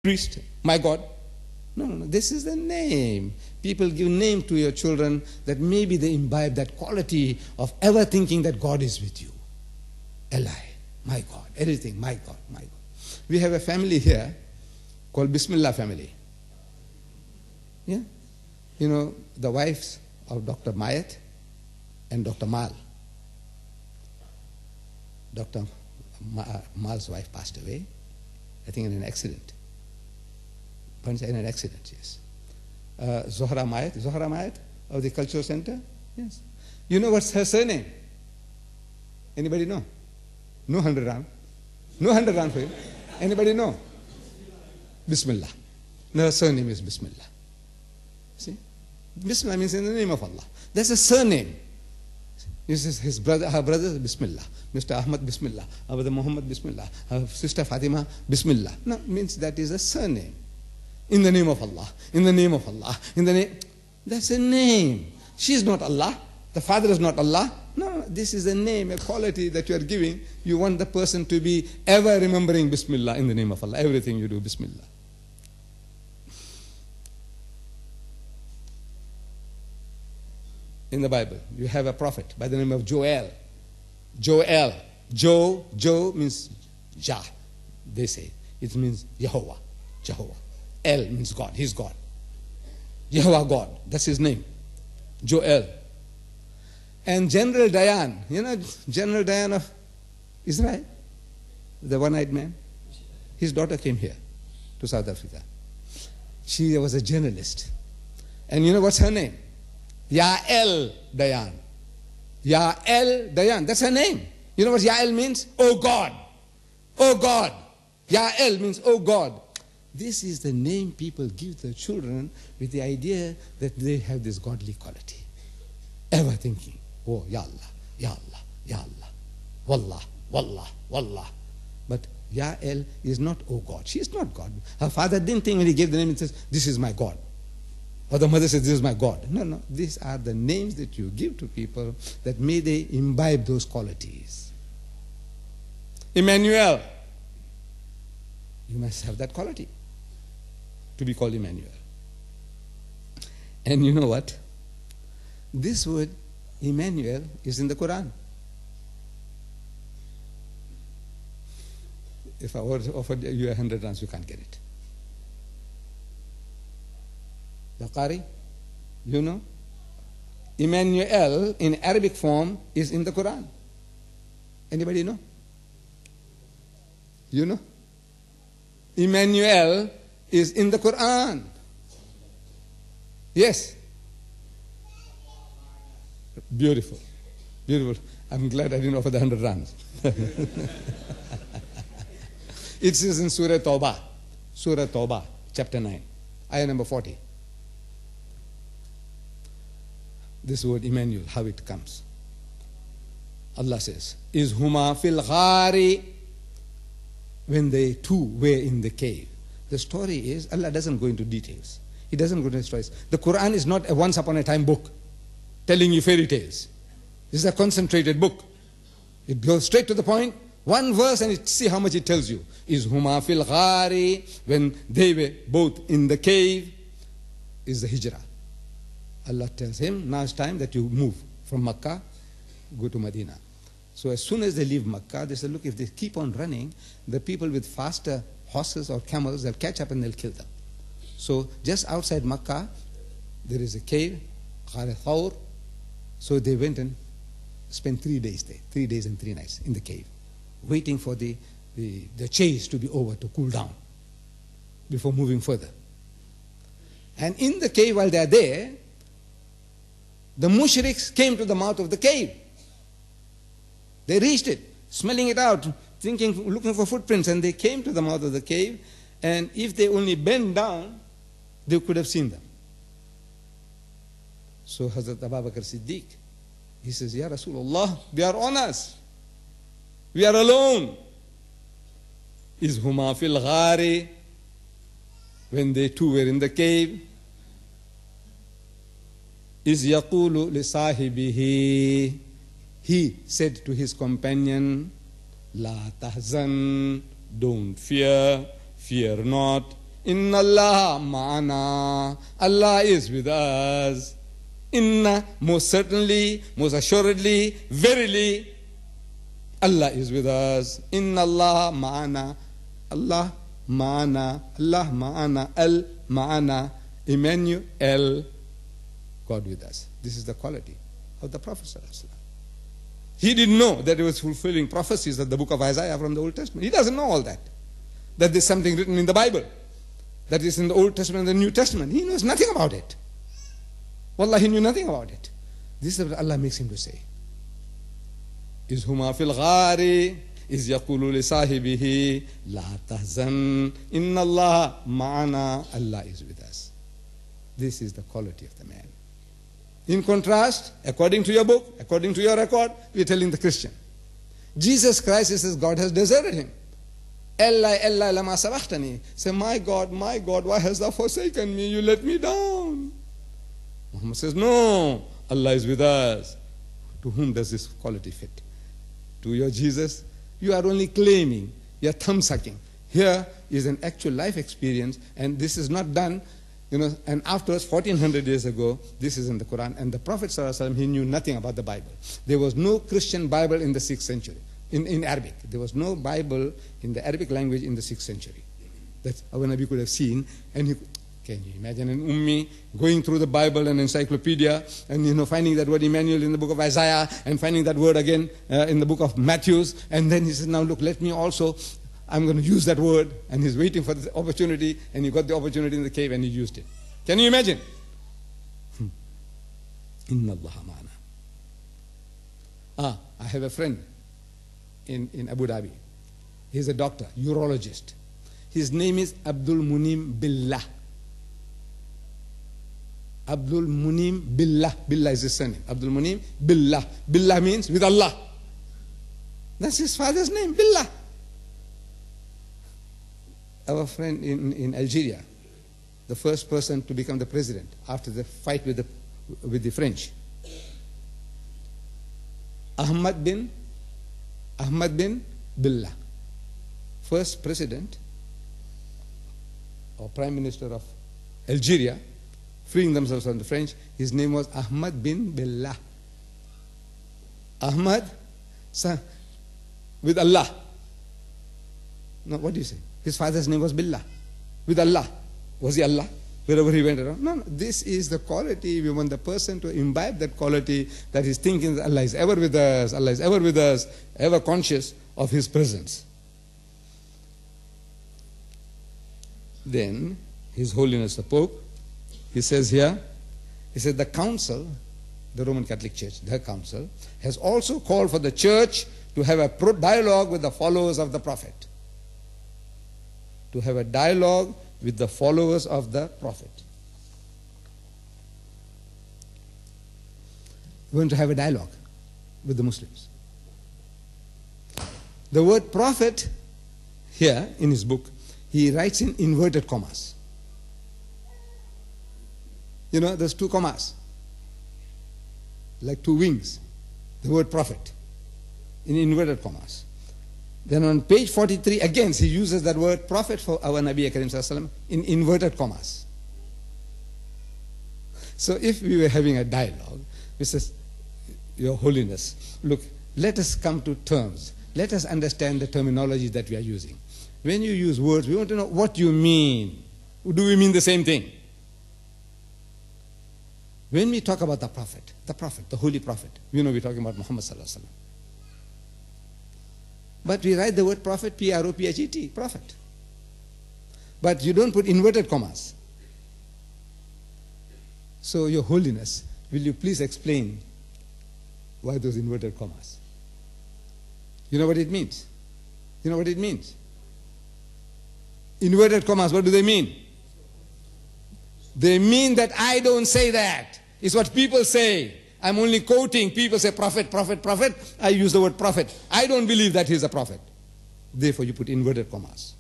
priest, my God. No, no, no. This is the name. People give name to your children that maybe they imbibe that quality of ever thinking that God is with you. Eli, my God. Everything, my God, my God. We have a family here called Bismillah family. Yeah? You know, the wives of Dr. Mayat and Dr. Mal. Dr. Mal's wife passed away, I think in an accident. In an accident, yes. Zohra Mayat of the Cultural Center, yes. You know what's her surname? Anybody know? No 100 rand. No 100 rand for you. Anybody know? Bismillah. No, her surname is Bismillah. See? Bismillah means in the name of Allah. That's a surname. This is his brother, her brother, Bismillah. Mr. Ahmad, Bismillah. Our brother Muhammad, Bismillah. Her sister Fatima, Bismillah. No, means that is a surname. In the name of Allah. In the name of Allah. In the name. That's a name. She is not Allah. The father is not Allah. No, this is a name, a quality that you are giving. You want the person to be ever remembering Bismillah in the name of Allah. Everything you do, Bismillah. In the Bible, you have a prophet by the name of Joel. Joel. Jo means Jah, they say. It means Jehovah. Jehovah. El means God. He's God. Jehovah God. That's his name. Joel. And General Dayan. You know General Dayan of Israel? The one-eyed man? His daughter came here to South Africa. She was a journalist. And you know what's her name? Yael Dayan. Yael Dayan. That's her name. You know what Yael means? Oh God. Oh God. Yael means oh God. This is the name people give their children with the idea that they have this godly quality. Ever thinking, oh, Ya Allah, Ya Allah, Ya Allah, Wallah, Wallah, Wallah. But Yael is not oh God. She is not God. Her father didn't think when he gave the name, he says, this is my God. Or the mother says, this is my God. No, no. These are the names that you give to people that may they imbibe those qualities. Emmanuel. You must have that quality to be called Emmanuel. And you know what? This word, Emmanuel, is in the Quran. If I were to offer you 100 rands, you can't get it. The Qari, you know? Emmanuel in Arabic form is in the Quran. Anybody know? You know? Emmanuel is in the Quran. Yes. Beautiful. Beautiful. I'm glad I didn't offer the 100 rands. It says in Surah Tawbah. Surah Tawbah, chapter 9, ayah number 40. This word Emmanuel, how it comes. Allah says, Is huma fil ghari, when they two were in the cave. The story is, Allah doesn't go into details. He doesn't go into stories. The Quran is not a once upon a time book telling you fairy tales. This is a concentrated book. It goes straight to the point, one verse, and see how much it tells you. Is huma fil ghari, when they were both in the cave, is the hijrah. Allah tells him, now it's time that you move from Makkah, go to Medina. So as soon as they leave Makkah, they say, look, if they keep on running, the people with faster horses or camels, they'll catch up and they'll kill them. So just outside Makkah, there is a cave, Ghar Thawr. So they went and spent 3 days there, 3 days and 3 nights in the cave, waiting for the chase to be over, to cool down, before moving further. And in the cave, while they are there, the mushriks came to the mouth of the cave. They reached it, smelling it out, thinking, looking for footprints, and they came to the mouth of the cave, and if they only bent down, they could have seen them. So Hazrat Abu Bakr Siddiq, he says, Ya Rasulullah, they are on us. We are alone. Is huma fil ghari, when they two were in the cave, is yaqulu li sahibihi, he said to his companion, La tahzan, don't fear, fear not, Inna Allah ma'ana. Allah is with us. Inna, most certainly, most assuredly, verily, Allah is with us. Inna Allah ma'ana. Allah ma'ana. Allah ma'ana. Al ma'ana. Emmanuel. God with us. This is the quality of the Prophet ﷺ. He didn't know that he was fulfilling prophecies of the book of Isaiah from the Old Testament. He doesn't know all that. That there's something written in the Bible. That is in the Old Testament and the New Testament. He knows nothing about it. Wallah, he knew nothing about it. This is what Allah makes him to say. Is huma fil ghari, is yaqulu li sahibihi, la tahzan, inna Allah ma'ana, Allah is with us. This is the quality of the man. In contrast, according to your book, according to your record, we are telling the Christian. Jesus Christ says God has deserted him. Ella, ella, lama sabachtani. Say, my God, why hast thou forsaken me? You let me down. Muhammad says, no, Allah is with us. To whom does this quality fit? To your Jesus? You are only claiming, you are thumb sucking. Here is an actual life experience, and this is not done, and afterwards, 1400 years ago, this is in the Quran, and the Prophet ﷺ, he knew nothing about the Bible. There was no Christian Bible in the 6th century, in Arabic. There was no Bible in the Arabic language in the 6th century. That's our Nabi could have seen, and can you imagine an Ummi going through the Bible and encyclopedia, and finding that word Emmanuel in the book of Isaiah, and finding that word again in the book of Matthew, and then he says, now look, let me also, I'm going to use that word, and he's waiting for the opportunity, and he got the opportunity in the cave and he used it. Can you imagine? Inna Allah ma'ana. I have a friend in Abu Dhabi. He's a doctor, urologist. His name is Abdul Munim Billah. Abdul Munim Billah. Billah is his surname. Abdul Munim Billah. Billah means with Allah. That's his father's name, Billah. Our friend in Algeria, the first person to become the president after the fight with the French, Ahmad bin Billah, first president or prime minister of Algeria, freeing themselves from the French. His name was Ahmad bin Billah. Ahmad, with Allah. No, what do you say? His father's name was Billah. With Allah. Was he Allah? Wherever he went around. No, this is the quality. We want the person to imbibe that quality, that he's thinking that Allah is ever with us, Allah is ever with us, ever conscious of his presence. Then, His Holiness the Pope, he says here, he said the council, the Roman Catholic Church, the council, has also called for the church to have a dialogue with the followers of the Prophet. To have a dialogue with the followers of the Prophet. We're going to have a dialogue with the Muslims. The word prophet here in his book, he writes in inverted commas. There's 2 commas, like 2 wings. The word prophet in inverted commas. Then on page 43, again, he uses that word prophet for our Nabi Karim Sallallahu Alaihi Wasallam in inverted commas. So if we were having a dialogue, he says, Your Holiness, look, let us come to terms. Let us understand the terminology that we are using. When you use words, we want to know what you mean. Do we mean the same thing? When we talk about the Prophet, the Holy Prophet, we're talking about Muhammad Sallallahu Alaihi Wasallam. But we write the word prophet, P-R-O-P-H-E-T, prophet. But you don't put inverted commas. So, Your Holiness, will you please explain why those inverted commas? You know what it means? You know what it means? Inverted commas, what do they mean? They mean that I don't say that. It's what people say. I'm only quoting. People say prophet, prophet, prophet. I use the word prophet. I don't believe that he's a prophet. Therefore, you put inverted commas.